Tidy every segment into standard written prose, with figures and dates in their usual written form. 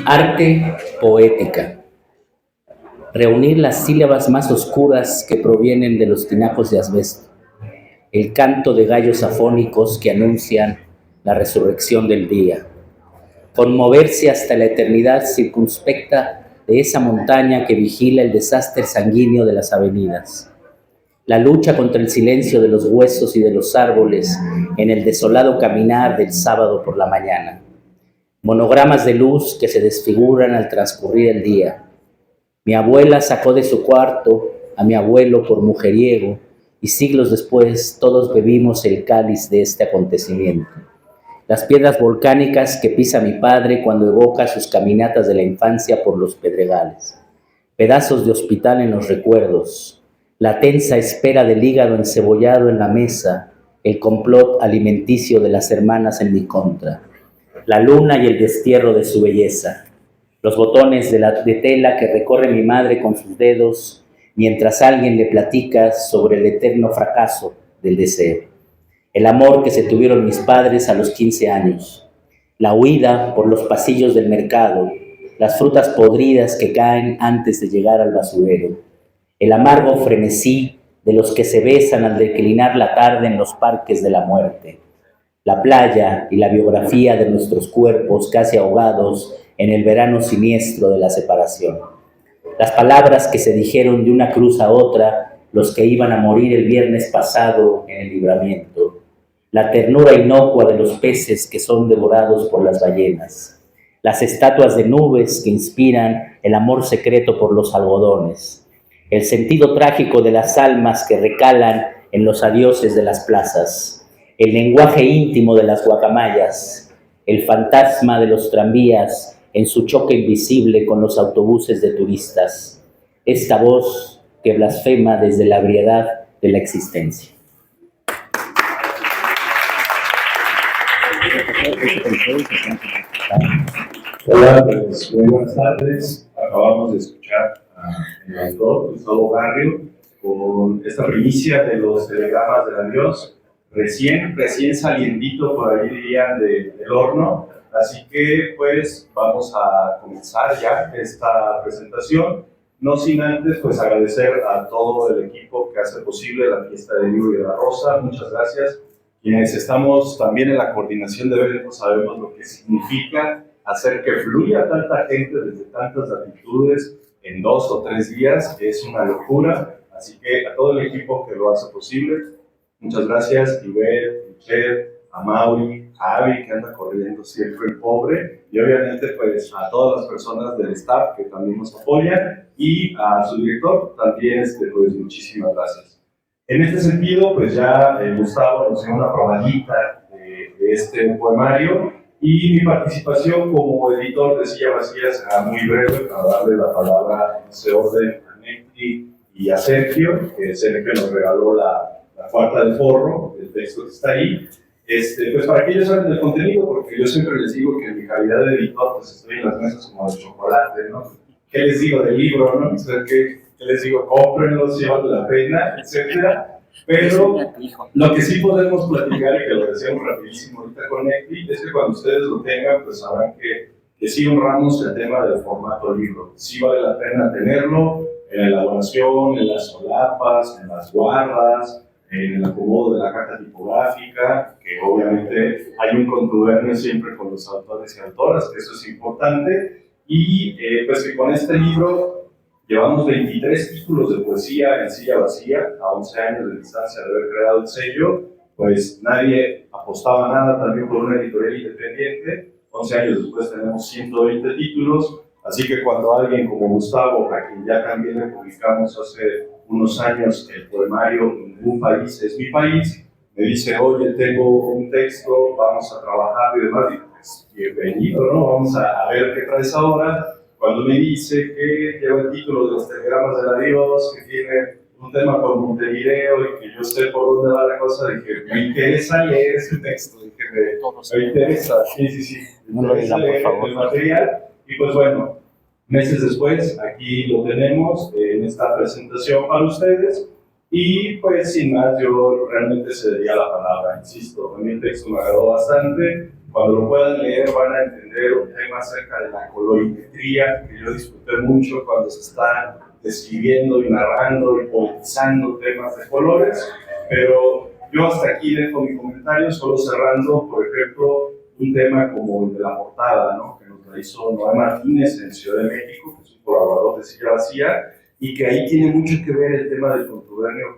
Arte poética. Reunir las sílabas más oscuras que provienen de los tinacos de asbesto. El canto de gallos afónicos que anuncian la resurrección del día. Conmoverse hasta la eternidad circunspecta de esa montaña que vigila el desastre sanguíneo de las avenidas. La lucha contra el silencio de los huesos y de los árboles en el desolado caminar del sábado por la mañana. Monogramas de luz que se desfiguran al transcurrir el día. Mi abuela sacó de su cuarto a mi abuelo por mujeriego y siglos después todos bebimos el cáliz de este acontecimiento. Las piedras volcánicas que pisa mi padre cuando evoca sus caminatas de la infancia por los pedregales. Pedazos de hospital en los recuerdos. La tensa espera del hígado encebollado en la mesa. El complot alimenticio de las hermanas en mi contra. La luna y el destierro de su belleza, los botones de tela que recorre mi madre con sus dedos mientras alguien le platica sobre el eterno fracaso del deseo, el amor que se tuvieron mis padres a los 15 años, la huida por los pasillos del mercado, las frutas podridas que caen antes de llegar al basurero, el amargo frenesí de los que se besan al declinar la tarde en los parques de la muerte, la playa y la biografía de nuestros cuerpos casi ahogados en el verano siniestro de la separación. Las palabras que se dijeron de una cruz a otra, los que iban a morir el viernes pasado en el libramiento. La ternura inocua de los peces que son devorados por las ballenas. Las estatuas de nubes que inspiran el amor secreto por los algodones. El sentido trágico de las almas que recalan en los adioses de las plazas. El lenguaje íntimo de las guacamayas, el fantasma de los tranvías en su choque invisible con los autobuses de turistas, esta voz que blasfema desde la ebriedad de la existencia. Hola, pues muy buenas tardes. Acabamos de escuchar al autor Gustavo Barrio con esta primicia de los telegramas del adiós. Recién salientito, por ahí dirían, del horno. Así que pues vamos a comenzar ya esta presentación, no sin antes pues agradecer a todo el equipo que hace posible la fiesta del libro y de la rosa. Muchas gracias. Quienes estamos también en la coordinación de eventos sabemos lo que significa hacer que fluya tanta gente desde tantas latitudes en 2 o 3 días. Es una locura, así que a todo el equipo que lo hace posible, muchas gracias. Ivette, Michelle, a Mauri, a Avi, que anda corriendo siempre el pobre, y obviamente pues a todas las personas del staff que también nos apoyan, y a su director también, pues muchísimas gracias. En este sentido, pues ya Gustavo nos dio una probadita de este poemario, y mi participación como editor de Silla Vacía será muy breve para darle la palabra en ese orden a Necti y a Sergio, que Sergio nos regaló la cuarta del forro, el texto que está ahí, pues para que ellos hablen del contenido, porque yo siempre les digo que en mi calidad de editor, pues estoy en las mesas como de chocolate, ¿no? ¿Qué les digo del libro, no? O sea, ¿qué les digo? Cómprenlo, si vale la pena, etcétera. Pero lo que sí podemos platicar, y que lo decíamos rapidísimo ahorita con Necti, es que cuando ustedes lo tengan, pues sabrán que sí honramos el tema del formato libro. Sí vale la pena tenerlo en la elaboración, en las solapas, en las guardas, en el acomodo de la carta tipográfica, que obviamente hay un contubernio siempre con los autores y autoras, que eso es importante, y pues que con este libro llevamos 23 títulos de poesía en Silla Vacía, a 11 años de distancia de haber creado el sello, pues nadie apostaba nada también por una editorial independiente. 11 años después tenemos 120 títulos, así que cuando alguien como Gustavo, a quien ya también le publicamos hace unos años el poemario Ningún país es mi país, me dice, oye, tengo un texto, vamos a trabajar y demás, y pues bienvenido, ¿no? Vamos a ver qué traes ahora. Cuando me dice que lleva el título de los telegramas del adiós, que tiene un tema con Montevideo y que yo sé por dónde va la cosa, dije, me interesa leer ese texto, dije, me interesa, sí, me interesa leer el material, y pues bueno, meses después, aquí lo tenemos en esta presentación para ustedes, y pues sin más, yo realmente cedería la palabra, insisto, a mí el texto me agradó bastante. Cuando lo puedan leer van a entender un tema acerca de la colorimetría, que yo disfruté mucho cuando se está describiendo y narrando y poetizando temas de colores, pero yo hasta aquí dejo mi comentario, solo cerrando, por ejemplo, un tema como el de la portada, ¿no? Que nos la hizo Noé Martínez en Ciudad de México, que es un colaborador de Silla Vacía, y que ahí tiene mucho que ver el tema del contubernio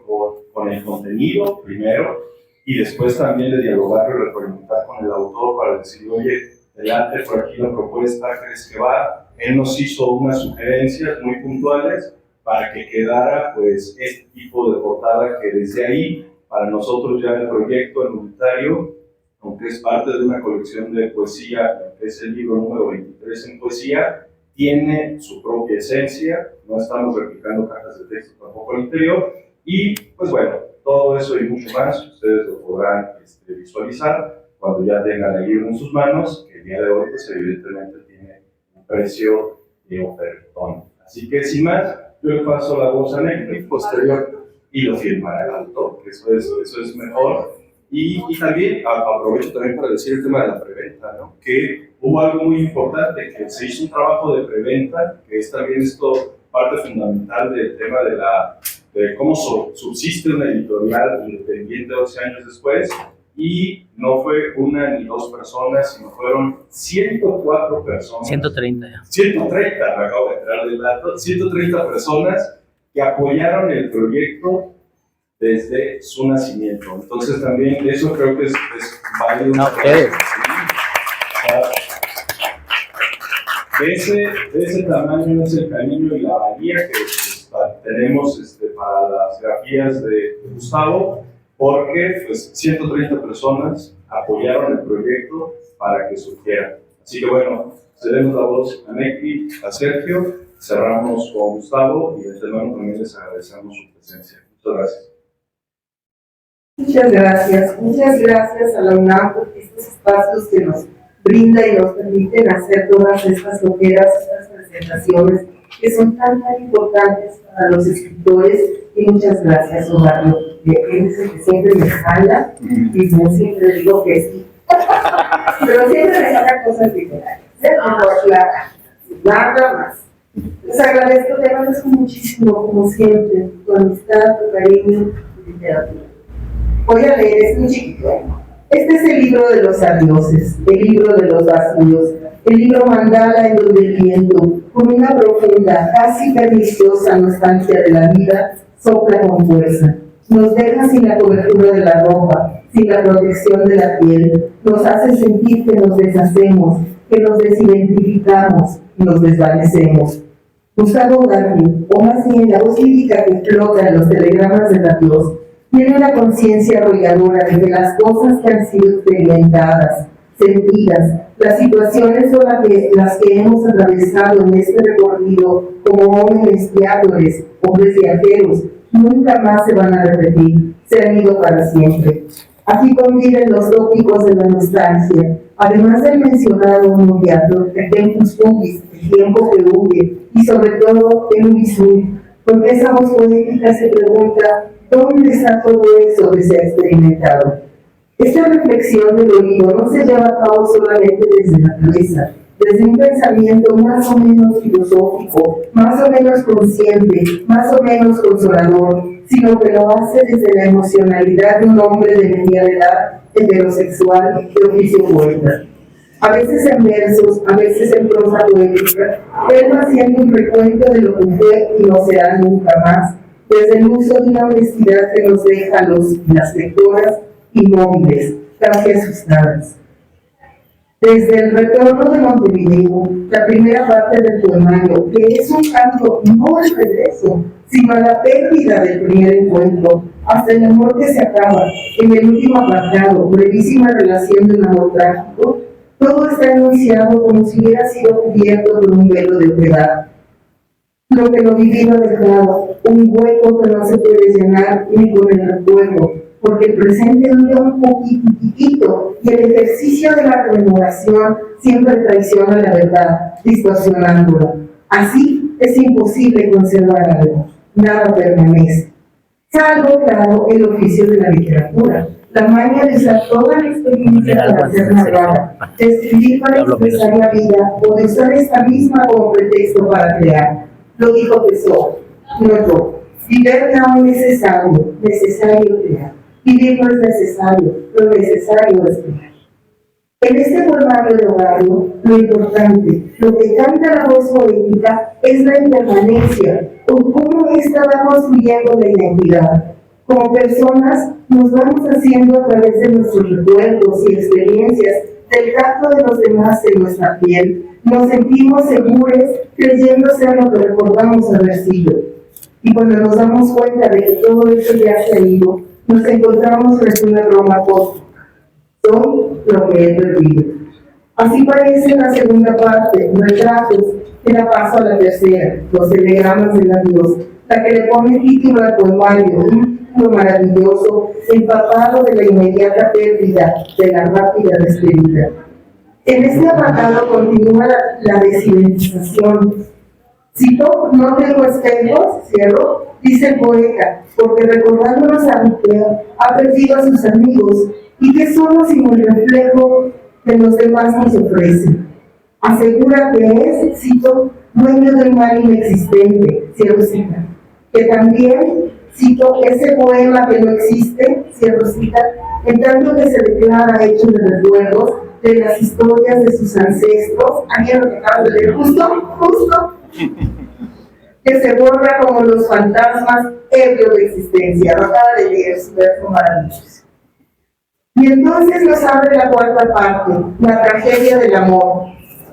con el contenido, primero, y después también de dialogar y repreguntar con el autor para decir, oye, delante por aquí la propuesta, ¿crees que va? Él nos hizo unas sugerencias muy puntuales para que quedara pues este tipo de portada que desde ahí, para nosotros ya el proyecto, el unitario, aunque es parte de una colección de poesía, que es el libro número 23 en poesía, tiene su propia esencia, no estamos replicando cajas de texto tampoco al interior, y pues bueno, todo eso y mucho más, ustedes lo podrán visualizar cuando ya tengan el libro en sus manos, que el día de hoy pues evidentemente tiene un precio de ofertón. Así que sin más, yo le paso la voz a Necri, posterior, y lo firmará el autor, que eso es mejor. Y también aprovecho también para decir el tema de la preventa, ¿no? Que hubo algo muy importante, que se hizo un trabajo de preventa, que es también esto parte fundamental del tema de cómo subsiste una editorial independiente 11 años después, y no fue una ni dos personas, sino fueron 104 personas. 130 ya. 130, me acabo de enterar del dato, 130 personas que apoyaron el proyecto desde su nacimiento. Entonces también eso creo que es válido. No, ustedes. De ese tamaño es el cariño y la valía que tenemos para las grafías de Gustavo, porque pues 130 personas apoyaron el proyecto para que surgiera. Así que bueno, cedemos la voz a Necri, a Sergio, cerramos con Gustavo y desde luego también les agradecemos su presencia. Muchas gracias. Muchas gracias a la UNAM por estos espacios que nos brinda y nos permiten hacer todas estas loqueras, estas presentaciones que son tan importantes para los escritores. Y muchas gracias, Horario, que es el que siempre me jala y yo siempre digo que sí. Pero siempre me saca cosas literarias, nada más. Les agradezco, te agradezco muchísimo, como siempre, tu amistad, tu cariño, tu literatura. Voy a leer, es muy chiquito. Este es el libro de los adioses, el libro de los vacíos, el libro mandala en donde el viento, con una profunda, casi perniciosa nostalgia de la vida, sopla con fuerza. Nos deja sin la cobertura de la ropa, sin la protección de la piel, nos hace sentir que nos deshacemos, que nos desidentificamos, nos desvanecemos. Gustavo Garfi, o más bien la voz lírica que flota en los telegramas del adiós, tiene una conciencia arrolladora de que las cosas que han sido experimentadas, sentidas, las situaciones son las que hemos atravesado en este recorrido como hombres viajores, hombres viajeros, nunca más se van a repetir, se han ido para siempre. Aquí conviven los tópicos de la nostalgia, además del mencionado inmediato, el tempus fugis, el tiempo que huye, y sobre todo el unisum, porque esa voz poética se pregunta, ¿dónde está todo eso que se ha experimentado? Esta reflexión del oído no se lleva a cabo solamente desde la cabeza, desde un pensamiento más o menos filosófico, más o menos consciente, más o menos consolador, sino que lo hace desde la emocionalidad de un hombre de mediana edad, heterosexual, de oficio poeta. A veces en versos, a veces en prosa poética, él va haciendo un recuento de lo que fue y no será nunca más, desde el uso de una honestidad que nos deja a las lectoras inmóviles, casi asustadas. Desde el retorno de Montevideo, la primera parte del poemario, que es un canto no al regreso, sino a la pérdida del primer encuentro, hasta el amor que se acaba, en el último apartado, brevísima relación de un amor trágico, todo está anunciado como si hubiera sido cubierto por un velo de piedad. Lo que lo vivido ha dejado, un hueco que no se puede llenar ni con el recuerdo, porque el presente dura un poquitito y el ejercicio de la rememoración siempre traiciona la verdad, distorsionándola. Así es imposible conservar algo, nada permanece. Salvo, claro, el oficio de la literatura, la maña de usar toda la experiencia para ser narrada, de escribir para expresar la vida o de usar esta misma como pretexto para crear. Lo dijo Pessoa, no yo. Vivir no es necesario crear. Vivir no es necesario, lo necesario es crear. En este poemario de Ovario, lo importante, lo que canta la voz poética es la impermanencia, o cómo ésta va construyendo la identidad. Como personas, nos vamos haciendo a través de nuestros recuerdos y experiencias, del tacto de los demás en nuestra piel. Nos sentimos seguros creyendo ser lo que recordamos haber sido. Y cuando nos damos cuenta de que todo eso ya se ha ido, nos encontramos frente a una broma cósmica. Soy lo que he perdido. Así parece la segunda parte, retratos, que la paso a la tercera, los telegramas del adiós, la que le pone título al poemario, un título maravilloso, empapado de la inmediata pérdida, de la rápida despedida. En este apartado continúa la desidentización. Cito, no tengo espejos, cierro, dice el poeta, porque recordándonos a Miquel, ha perdido a sus amigos, y que somos sino el reflejo que los demás nos ofrecen. Asegura que es, cito, dueño del mal inexistente, cierro cita, que también, cito, ese poema que no existe, cierro cita, en tanto que se declara hecho de recuerdos de las historias de sus ancestros, alguien lo que acabas de leer, justo, que se borra como los fantasmas ebrios de existencia. Lo acaba de leer, su verso maravilloso. Y entonces nos abre la cuarta parte, la tragedia del amor.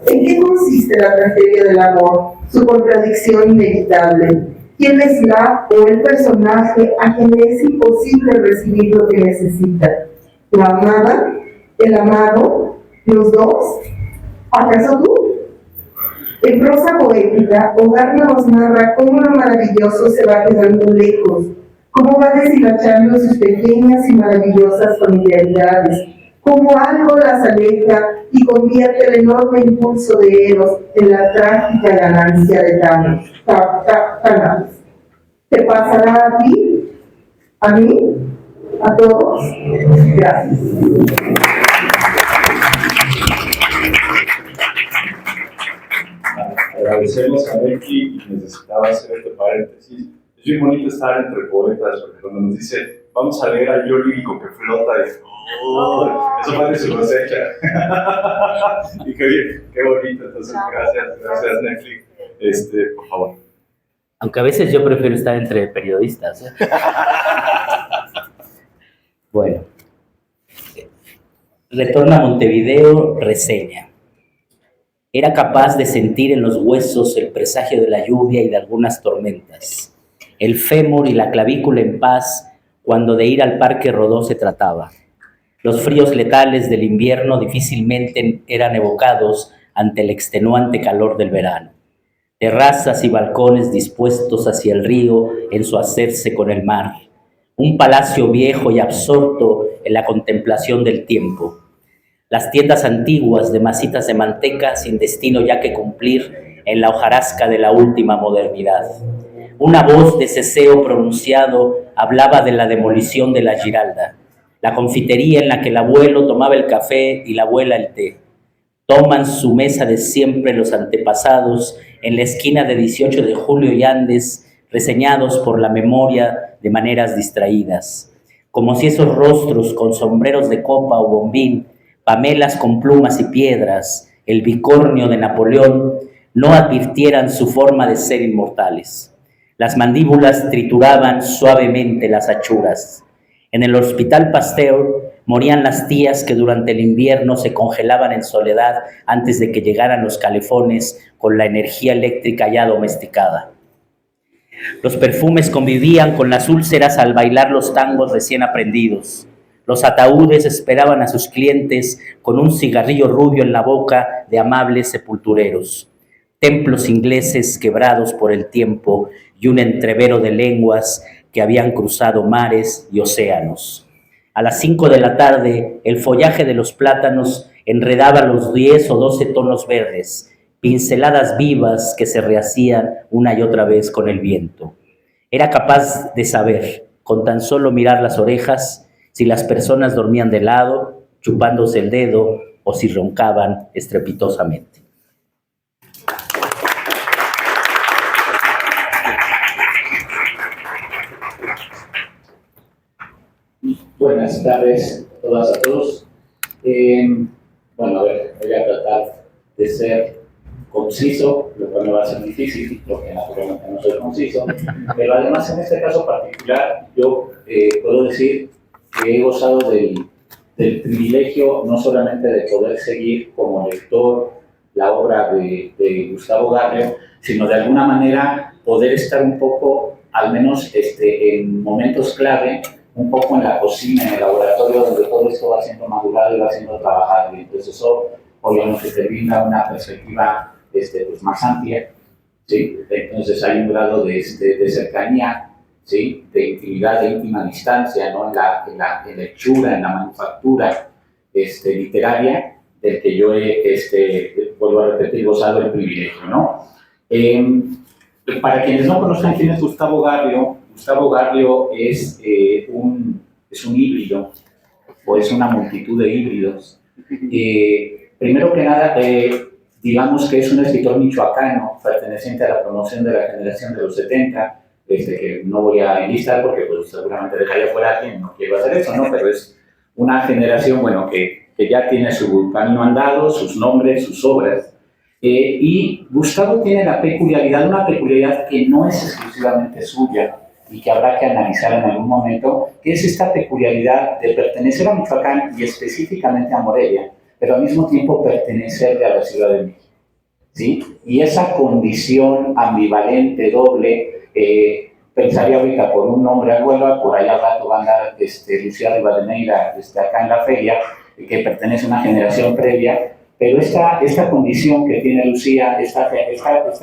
¿En qué consiste la tragedia del amor? Su contradicción inevitable. ¿Quién es la o el personaje a quien le es imposible recibir lo que necesita? ¿La amada? ¿El amado? ¿Los dos? ¿Acaso tú? En prosa poética, Hogar nos narra cómo lo maravilloso se va quedando lejos, cómo va deshilachando sus pequeñas y maravillosas familiaridades, cómo algo las aleja y convierte el enorme impulso de Eros en la trágica ganancia de Thanos. ¿Te pasará a ti? ¿A mí? ¿A todos? Gracias. Agradecemos a Becky y necesitaba hacer este paréntesis. Es muy bonito estar entre poetas, porque cuando nos dice, vamos a leer al yo lírico que flota, y eso vale su cosecha. Y qué bonito, entonces gracias Netflix. Por favor. Aunque a veces yo prefiero estar entre periodistas, ¿eh? Bueno. Retorna a Montevideo, reseña. Era capaz de sentir en los huesos el presagio de la lluvia y de algunas tormentas, el fémur y la clavícula en paz cuando de ir al Parque Rodó se trataba. Los fríos letales del invierno difícilmente eran evocados ante el extenuante calor del verano. Terrazas y balcones dispuestos hacia el río en su hacerse con el mar. Un palacio viejo y absorto en la contemplación del tiempo. Las tiendas antiguas de masitas de manteca sin destino ya que cumplir en la hojarasca de la última modernidad. Una voz de ceseo pronunciado hablaba de la demolición de la Giralda, la confitería en la que el abuelo tomaba el café y la abuela el té. Toman su mesa de siempre los antepasados en la esquina de 18 de Julio y Andes, reseñados por la memoria de maneras distraídas, como si esos rostros con sombreros de copa o bombín, pamelas con plumas y piedras, el bicornio de Napoleón, no advirtieran su forma de ser inmortales. Las mandíbulas trituraban suavemente las achuras. En el Hospital Pasteur morían las tías que durante el invierno se congelaban en soledad antes de que llegaran los calefones con la energía eléctrica ya domesticada. Los perfumes convivían con las úlceras al bailar los tangos recién aprendidos. Los ataúdes esperaban a sus clientes con un cigarrillo rubio en la boca de amables sepultureros. Templos ingleses quebrados por el tiempo y un entrevero de lenguas que habían cruzado mares y océanos. A las 5 de la tarde, el follaje de los plátanos enredaba los 10 o 12 tonos verdes, pinceladas vivas que se rehacían una y otra vez con el viento. Era capaz de saber, con tan solo mirar las orejas, si las personas dormían de lado, chupándose el dedo, o si roncaban estrepitosamente. Buenas tardes a todas, a todos. Bueno, a ver, voy a tratar de ser conciso, lo cual me va a ser difícil, porque naturalmente no soy conciso, pero además en este caso particular yo puedo decir que he gozado del privilegio no solamente de poder seguir como lector la obra de Gustavo Garrio, sino de alguna manera poder estar un poco, al menos en momentos clave, un poco en la cocina, en el laboratorio, donde todo esto va siendo madurado y va siendo trabajado. Y entonces eso, obviamente, te brinda una perspectiva pues más amplia, ¿sí? Entonces hay un grado de cercanía, ¿sí? De intimidad, de íntima distancia, ¿no? En la hechura, en la manufactura literaria, del que yo he, vuelvo a repetir, gozado el privilegio, ¿no? Para quienes no conozcan quién es Gustavo Garrio es un híbrido, o es una multitud de híbridos. Primero que nada, digamos que es un escritor michoacano, perteneciente a la promoción de la generación de los 70, que no voy a enlistar porque pues, seguramente dejaría fuera a quien no quiero hacer eso, ¿no? Pero es una generación, bueno, que ya tiene su camino andado, sus nombres, sus obras. Y Gustavo tiene la peculiaridad, una peculiaridad que no es exclusivamente suya y que habrá que analizar en algún momento, que es esta peculiaridad de pertenecer a Michoacán y específicamente a Morelia, pero al mismo tiempo pertenecer a la Ciudad de México, ¿sí? Y esa condición ambivalente, doble, pensaría ahorita por un nombre al vuelo, por ahí al rato va a andar Lucía Rivadeneira acá en la feria, que pertenece a una generación previa, pero esta condición que tiene Lucía, esta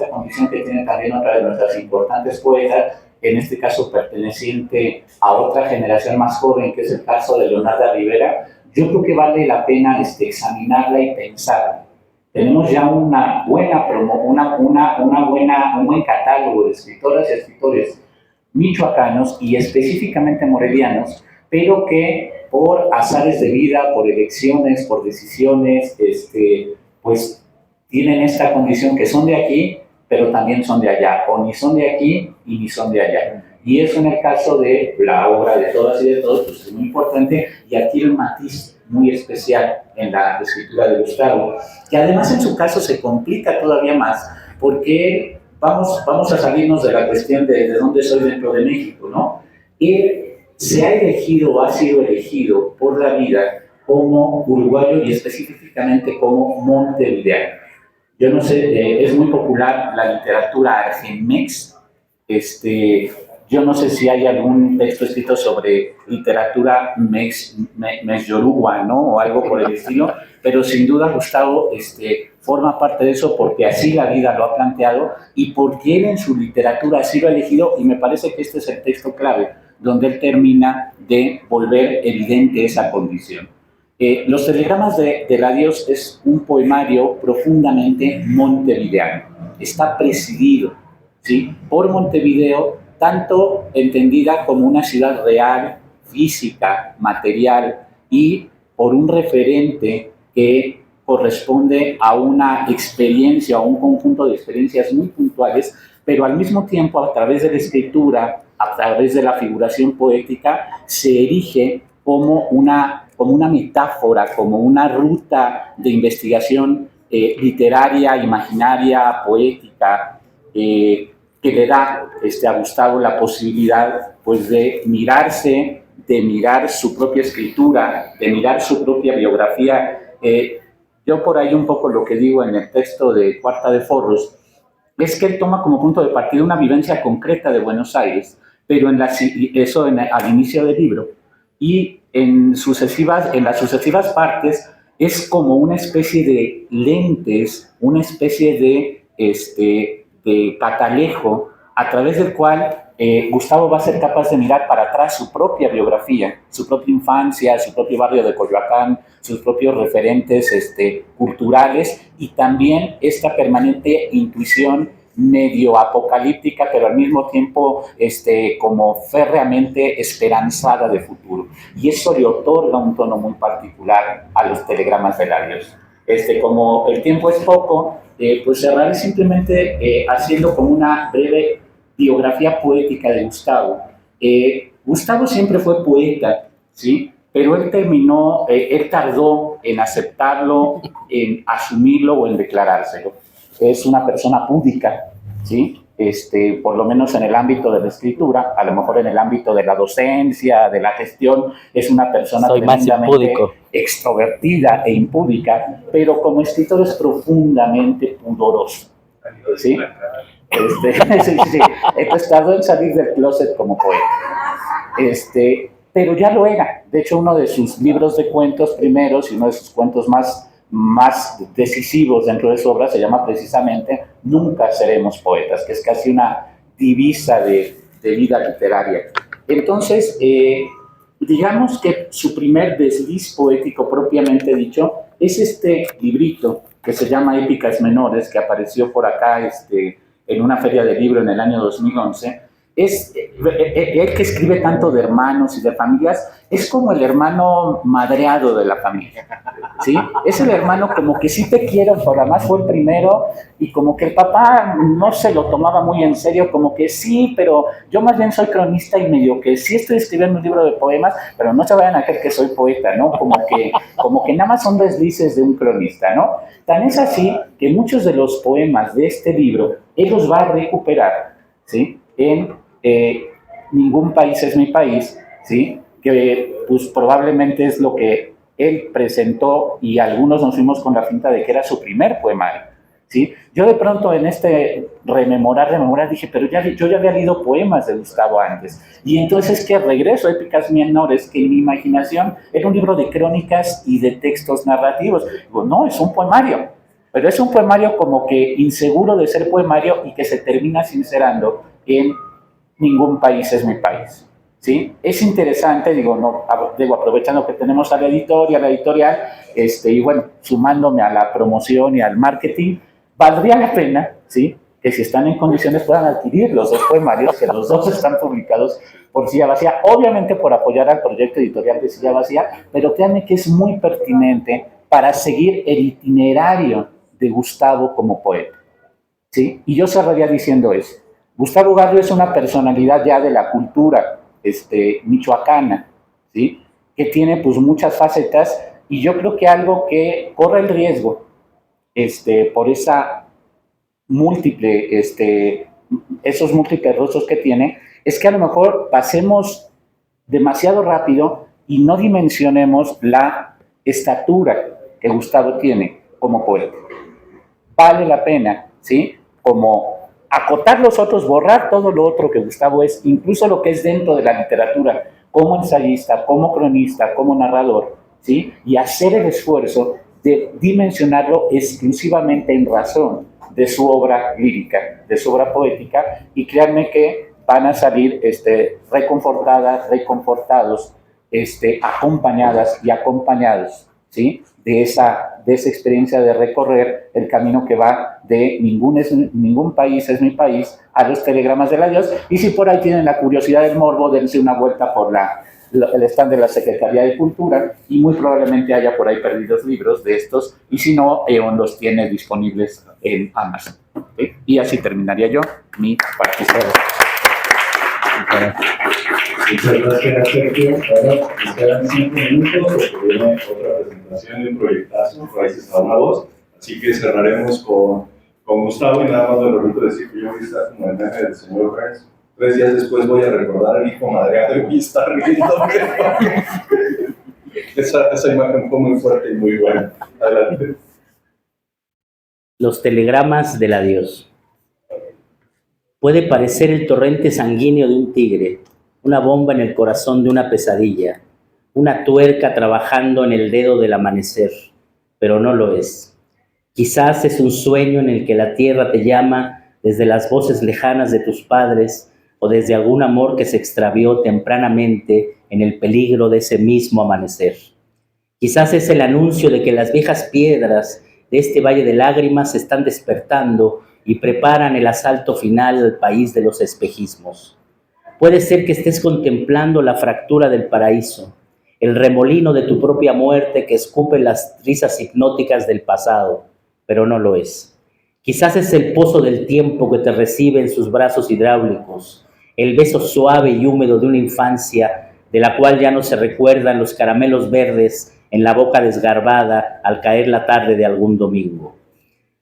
condición que tiene también otra de nuestras importantes poetas, en este caso perteneciente a otra generación más joven, que es el caso de Leonarda Rivera, yo creo que vale la pena examinarla y pensarla. Tenemos ya un buen catálogo de escritoras y escritores michoacanos y específicamente morelianos, pero que por azares de vida, por elecciones, por decisiones, pues tienen esta condición que son de aquí, pero también son de allá, o ni son de aquí y ni son de allá. Y eso en el caso de la obra de todas y de todos, pues es muy importante y adquiere un matiz muy especial en la escritura de Gustavo, que además en su caso se complica todavía más, porque vamos a salirnos de la cuestión de dónde soy dentro de México, ¿no? Él se ha elegido o ha sido elegido por la vida como uruguayo y específicamente como montevideano. Yo no sé, es muy popular la literatura argenmex. Yo no sé si hay algún texto escrito sobre literatura mex-yoruba, ¿no? O algo por el estilo, pero sin duda Gustavo forma parte de eso porque así la vida lo ha planteado y porque él en su literatura así lo ha elegido, y me parece que este es el texto clave, donde él termina de volver evidente esa condición. Los telegramas del adiós es un poemario profundamente montevideano. Está presidido, ¿sí? Por Montevideo, tanto entendida como una ciudad real, física, material, y por un referente que corresponde a una experiencia, a un conjunto de experiencias muy puntuales, pero al mismo tiempo, a través de la escritura, a través de la figuración poética, se erige como una metáfora, como una ruta de investigación literaria, imaginaria, poética, que le da a Gustavo la posibilidad pues, de mirarse, de mirar su propia escritura, de mirar su propia biografía. Yo por ahí un poco lo que digo en el texto de Cuarta de Forros es que él toma como punto de partida una vivencia concreta de Buenos Aires, pero al inicio del libro, y en las sucesivas partes es como una especie de lentes, una especie de catalejo a través del cual Gustavo va a ser capaz de mirar para atrás su propia biografía, su propia infancia, su propio barrio de Coyoacán, sus propios referentes culturales, y también esta permanente intuición medio apocalíptica, pero al mismo tiempo como férreamente esperanzada de futuro. Y eso le otorga un tono muy particular a los telegramas de Larios. Como el tiempo es poco, pues cerraré simplemente haciendo como una breve biografía poética de Gustavo. Gustavo siempre fue poeta, ¿sí? Pero él tardó en aceptarlo, en asumirlo o en declarárselo. Es una persona púdica, ¿sí? Por lo menos en el ámbito de la escritura, a lo mejor en el ámbito de la docencia, de la gestión, es una persona tremendamente extrovertida e impúdica, pero como escritor es profundamente pudoroso, ¿sí? Sí. Entonces tardó en salir del closet como poeta. Pero ya lo era. De hecho, uno de sus libros de cuentos primeros y uno de sus cuentos más decisivos dentro de su obra se llama precisamente Nunca seremos poetas, que es casi una divisa de vida literaria. Entonces, digamos que su primer desliz poético propiamente dicho es este librito que se llama Épicas Menores, que apareció por acá en una feria de libro en el año 2011. Él que escribe tanto de hermanos y de familias, es como el hermano madreado de la familia, ¿sí? Es el hermano como que sí te quiero, pero además fue el primero, y como que el papá no se lo tomaba muy en serio, como que sí, pero yo más bien soy cronista y medio que sí estoy escribiendo un libro de poemas, pero no se vayan a creer que soy poeta, ¿no? Como que nada más son deslices de un cronista, ¿no? Tan es así que muchos de los poemas de este libro, él los va a recuperar, ¿sí? En Ningún país es mi país, ¿sí? Que pues probablemente es lo que él presentó y algunos nos fuimos con la finta de que era su primer poemario, ¿sí? Yo de pronto en rememorar, dije, pero yo ya había leído poemas de Gustavo antes, y entonces es que regreso a Épicas Menores, que en mi imaginación era un libro de crónicas y de textos narrativos. Digo, no, es un poemario, pero es un poemario como que inseguro de ser poemario y que se termina sincerando en Ningún país es mi país, ¿sí? Es interesante, digo, aprovechando que tenemos a la editorial, y bueno, sumándome a la promoción y al marketing, valdría la pena, ¿sí? Que si están en condiciones puedan adquirir los dos poemarios, que los dos están publicados por Silla Vacía, obviamente por apoyar al proyecto editorial de Silla Vacía, pero créanme que es muy pertinente para seguir el itinerario de Gustavo como poeta, ¿sí? Y yo cerraría diciendo eso. Gustavo Garrio es una personalidad ya de la cultura michoacana, ¿sí? Que tiene pues muchas facetas, y yo creo que algo que corre el riesgo por esa esos múltiples rostros que tiene, es que a lo mejor pasemos demasiado rápido y no dimensionemos la estatura que Gustavo tiene como poeta. Vale la pena, ¿sí? Como acotar los otros, borrar todo lo otro que Gustavo es, incluso lo que es dentro de la literatura, como ensayista, como cronista, como narrador, ¿sí? Y hacer el esfuerzo de dimensionarlo exclusivamente en razón de su obra lírica, de su obra poética, y créanme que van a salir reconfortadas, reconfortados, acompañadas y acompañados, ¿sí? De esa experiencia de recorrer el camino que va de Ningún país es mi país a los telegramas de la Dios. Y si por ahí tienen la curiosidad del morbo, dense una vuelta por el stand de la Secretaría de Cultura, y muy probablemente haya por ahí perdidos libros de estos, y si no, EON los tiene disponibles en Amazon, ¿sí? Y así terminaría yo mi participación. Muchas gracias, Sergio. Ahora nos quedan 5 minutos porque viene otra presentación de un proyectazo, Raíces a una voz. Así que cerraremos con Gustavo, y nada más me permito decir que yo voy a estar como el meme del señor Burns. 3 días después voy a recordar al hijo madreado y voy a estar riéndome. Esa imagen fue muy fuerte y muy buena. Adelante. Los telegramas del adiós. Puede parecer el torrente sanguíneo de un tigre, una bomba en el corazón de una pesadilla, una tuerca trabajando en el dedo del amanecer, pero no lo es. Quizás es un sueño en el que la tierra te llama desde las voces lejanas de tus padres, o desde algún amor que se extravió tempranamente en el peligro de ese mismo amanecer. Quizás es el anuncio de que las viejas piedras de este valle de lágrimas se están despertando y preparan el asalto final al país de los espejismos. Puede ser que estés contemplando la fractura del paraíso, el remolino de tu propia muerte que escupe las risas hipnóticas del pasado, pero no lo es. Quizás es el pozo del tiempo que te recibe en sus brazos hidráulicos, el beso suave y húmedo de una infancia de la cual ya no se recuerdan los caramelos verdes en la boca desgarbada al caer la tarde de algún domingo.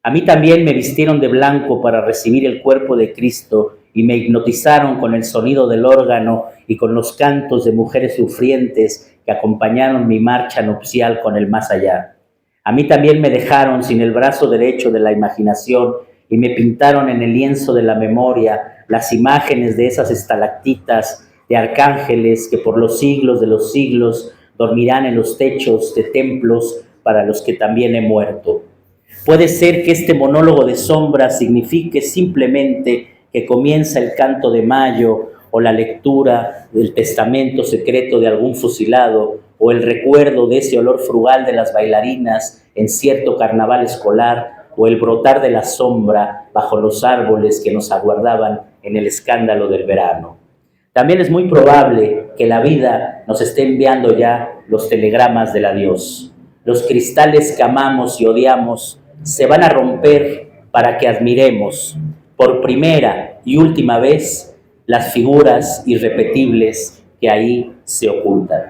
A mí también me vistieron de blanco para recibir el cuerpo de Cristo y me hipnotizaron con el sonido del órgano y con los cantos de mujeres sufrientes que acompañaron mi marcha nupcial con el más allá. A mí también me dejaron sin el brazo derecho de la imaginación y me pintaron en el lienzo de la memoria las imágenes de esas estalactitas de arcángeles que por los siglos de los siglos dormirán en los techos de templos para los que también he muerto. Puede ser que este monólogo de sombras signifique simplemente que comienza el canto de mayo o la lectura del testamento secreto de algún fusilado o el recuerdo de ese olor frugal de las bailarinas en cierto carnaval escolar o el brotar de la sombra bajo los árboles que nos aguardaban en el escándalo del verano. También es muy probable que la vida nos esté enviando ya los telegramas del adiós. Los cristales que amamos y odiamos se van a romper para que admiremos por primera y última vez las figuras irrepetibles que ahí se ocultan.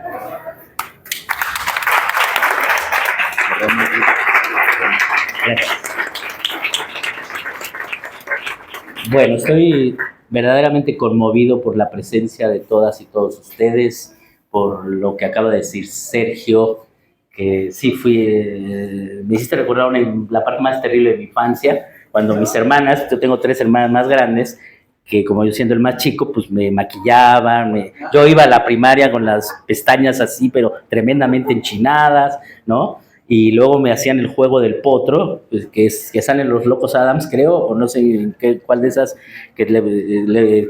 Bueno, estoy verdaderamente conmovido por la presencia de todas y todos ustedes, por lo que acaba de decir Sergio, que sí me hiciste recordar la parte más terrible de mi infancia, cuando mis hermanas, yo tengo 3 hermanas más grandes, que como yo siendo el más chico, pues me maquillaban, yo iba a la primaria con las pestañas así, pero tremendamente enchinadas, ¿no? Y luego me hacían el juego del potro, pues, que salen los Locos Adams, creo, o no sé cuál de esas, que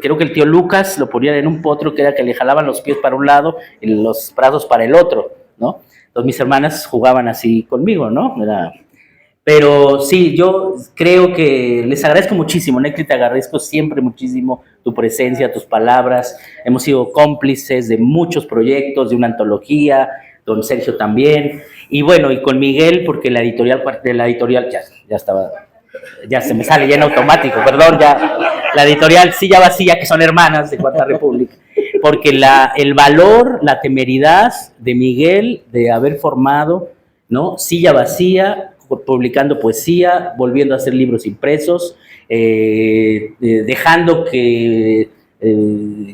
creo que el tío Lucas lo ponían en un potro, que era que le jalaban los pies para un lado y los brazos para el otro, ¿no? Entonces mis hermanas jugaban así conmigo, ¿no? Pero sí, yo creo que les agradezco muchísimo, Necri, te agradezco siempre muchísimo tu presencia, tus palabras. Hemos sido cómplices de muchos proyectos, de una antología, don Sergio también. Y bueno, y con Miguel, porque la editorial ya estaba, ya se me sale ya en automático, perdón, ya la editorial Silla Vacía, que son hermanas de Cuarta República, porque el valor, la temeridad de Miguel de haber formado, ¿no? Silla Vacía, publicando poesía, volviendo a hacer libros impresos, dejando que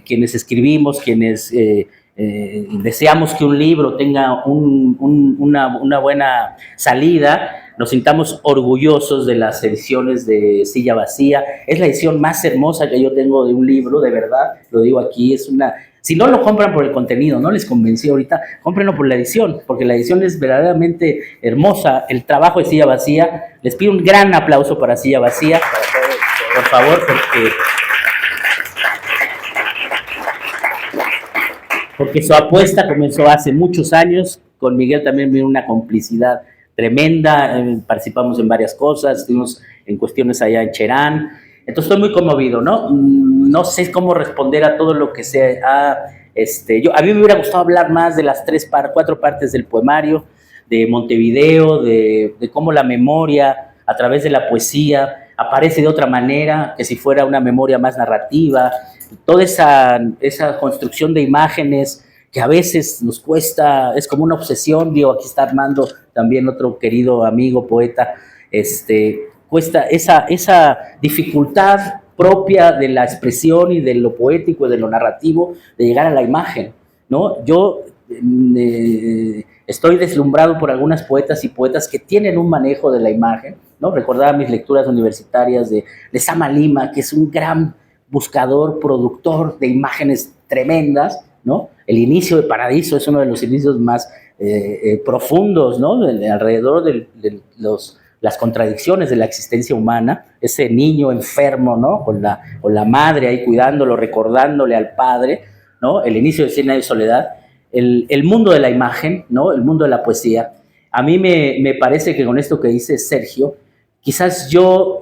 quienes escribimos, quienes deseamos que un libro tenga una buena salida, nos sintamos orgullosos de las ediciones de Silla Vacía. Es la edición más hermosa que yo tengo de un libro, de verdad, lo digo aquí, si no lo compran por el contenido, no les convencí ahorita, cómprenlo por la edición, porque la edición es verdaderamente hermosa. El trabajo de Silla Vacía, les pido un gran aplauso para Silla Vacía, por favor, porque su apuesta comenzó hace muchos años. Con Miguel también vino una complicidad tremenda, participamos en varias cosas, estuvimos en cuestiones allá en Cherán. Entonces estoy muy conmovido, ¿no? No sé cómo responder a todo lo que sea. A mí me hubiera gustado hablar más de las 4 partes del poemario, de Montevideo, de cómo la memoria, a través de la poesía, aparece de otra manera, que si fuera una memoria más narrativa. Toda esa construcción de imágenes que a veces nos cuesta, es como una obsesión. Digo, aquí está Armando, también otro querido amigo, poeta, cuesta esa dificultad propia de la expresión y de lo poético y de lo narrativo, de llegar a la imagen, ¿no? Yo estoy deslumbrado por algunas poetas y poetas que tienen un manejo de la imagen, ¿no? Recordaba mis lecturas universitarias de Sama Lima, que es un gran buscador, productor de imágenes tremendas, ¿no? El inicio de Paradiso es uno de los inicios más profundos, ¿no? Alrededor de las contradicciones de la existencia humana, ese niño enfermo, ¿no? Con la madre ahí cuidándolo, recordándole al padre, ¿no? El inicio de 100 años de soledad, el mundo de la imagen, ¿no? El mundo de la poesía. A mí me parece que con esto que dice Sergio, quizás yo,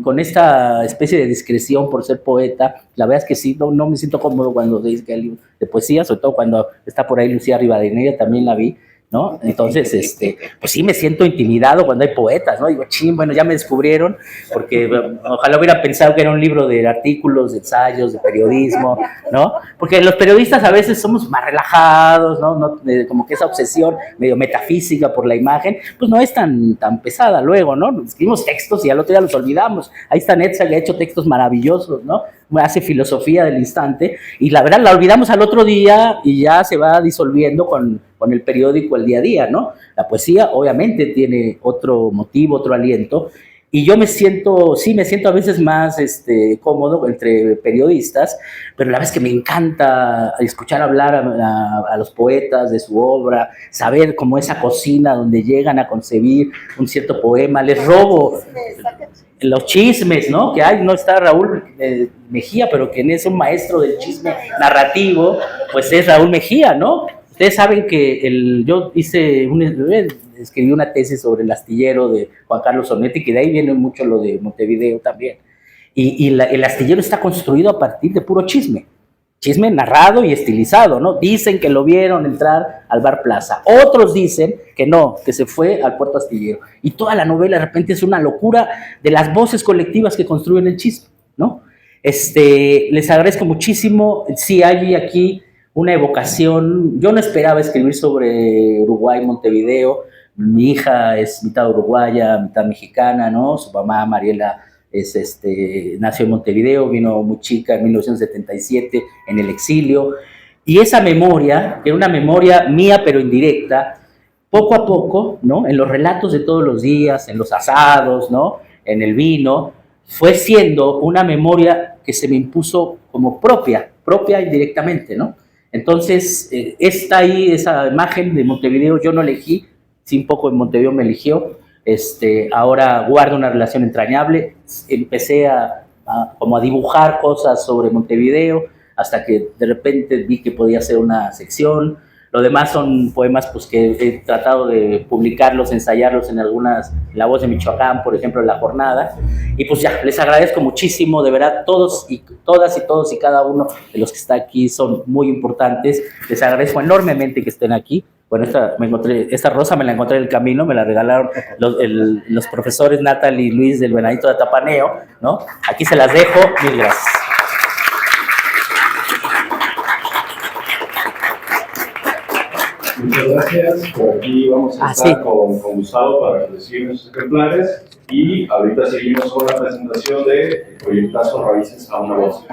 con esta especie de discreción por ser poeta, la verdad es que sí, no me siento cómodo cuando dice que hay libros de poesía, sobre todo cuando está por ahí Lucía Rivadeneira, también la vi, ¿no? Entonces, pues sí me siento intimidado cuando hay poetas, ¿no? Digo, ching, bueno, ya me descubrieron, porque ojalá hubiera pensado que era un libro de artículos, de ensayos, de periodismo, ¿no? Porque los periodistas a veces somos más relajados, ¿no? Como que esa obsesión medio metafísica por la imagen, pues no es tan pesada luego, ¿no? Escribimos textos y al otro día los olvidamos. Ahí está Netza, que ha hecho textos maravillosos, ¿no? Hace filosofía del instante, y la verdad la olvidamos al otro día y ya se va disolviendo con el periódico el día a día, ¿no? La poesía obviamente tiene otro motivo, otro aliento, y yo me siento a veces más cómodo entre periodistas, pero la verdad es que me encanta escuchar hablar a los poetas de su obra, saber cómo esa cocina donde llegan a concebir un cierto poema, les robo los chismes, ¿no? Que hay, no está Raúl Mejía, pero quien es un maestro del chisme narrativo, pues es Raúl Mejía, ¿no? Ustedes saben que yo escribí una tesis sobre el astillero de Juan Carlos Onetti, que de ahí viene mucho lo de Montevideo también. Y el astillero está construido a partir de puro chisme narrado y estilizado, ¿no? Dicen que lo vieron entrar al Bar Plaza. Otros dicen que no, que se fue al Puerto Astillero. Y toda la novela de repente es una locura de las voces colectivas que construyen el chisme, ¿no? Les agradezco muchísimo. Sí, hay aquí una evocación. Yo no esperaba escribir sobre Uruguay, Montevideo. Mi hija es mitad uruguaya, mitad mexicana, ¿no? Su mamá, Mariela, nació en Montevideo, vino muy chica en 1977 en el exilio, y esa memoria, que era una memoria mía pero indirecta, poco a poco, ¿no? En los relatos de todos los días, en los asados, ¿no? En el vino, fue siendo una memoria que se me impuso como propia indirectamente, ¿no? Entonces, está ahí esa imagen de Montevideo, yo no elegí, sí, un poco en Montevideo me eligió. Ahora guardo una relación entrañable, empecé como a dibujar cosas sobre Montevideo, hasta que de repente vi que podía hacer una sección. Lo demás son poemas pues, que he tratado de publicarlos, ensayarlos en La Voz de Michoacán, por ejemplo, en La Jornada. Y pues ya, les agradezco muchísimo, de verdad, todos y cada uno de los que está aquí son muy importantes. Les agradezco enormemente que estén aquí. Bueno, esta rosa me la encontré en el camino, me la regalaron los profesores Natalie y Luis del Venadito de Atapaneo, ¿no? Aquí se las dejo, mil gracias. Muchas gracias. Por aquí vamos a estar con Gustavo para recibir nuestros ejemplares, y ahorita seguimos con la presentación de Proyectazo Raíces a una Voz.